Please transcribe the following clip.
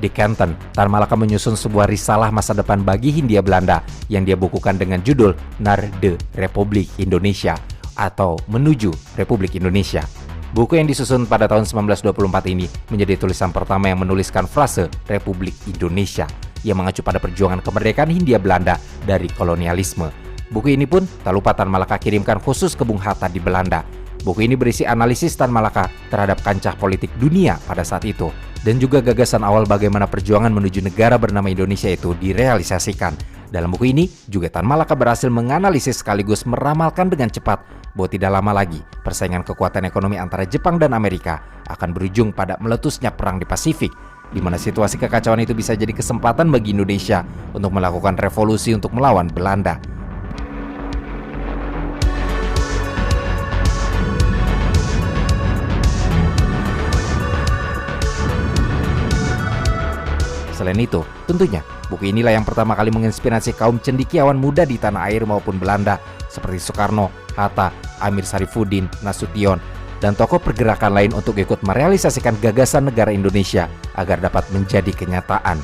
Di Canton, Tan Malaka menyusun sebuah risalah masa depan bagi Hindia Belanda yang dia bukukan dengan judul Naar de Republiek Indonesia atau Menuju Republik Indonesia. Buku yang disusun pada tahun 1924 ini menjadi tulisan pertama yang menuliskan frase Republik Indonesia yang mengacu pada perjuangan kemerdekaan Hindia Belanda dari kolonialisme. Buku ini pun tak lupa Tan Malaka kirimkan khusus ke Bung Hatta di Belanda. Buku ini berisi analisis Tan Malaka terhadap kancah politik dunia pada saat itu dan juga gagasan awal bagaimana perjuangan menuju negara bernama Indonesia itu direalisasikan. Dalam buku ini juga Tan Malaka berhasil menganalisis sekaligus meramalkan dengan cepat bahwa tidak lama lagi persaingan kekuatan ekonomi antara Jepang dan Amerika akan berujung pada meletusnya perang di Pasifik, di mana situasi kekacauan itu bisa jadi kesempatan bagi Indonesia untuk melakukan revolusi untuk melawan Belanda. Selain itu, tentunya buku inilah yang pertama kali menginspirasi kaum cendekiawan muda di tanah air maupun Belanda seperti Soekarno, Hatta, Amir Sarifuddin, Nasution, dan tokoh pergerakan lain untuk ikut merealisasikan gagasan negara Indonesia agar dapat menjadi kenyataan.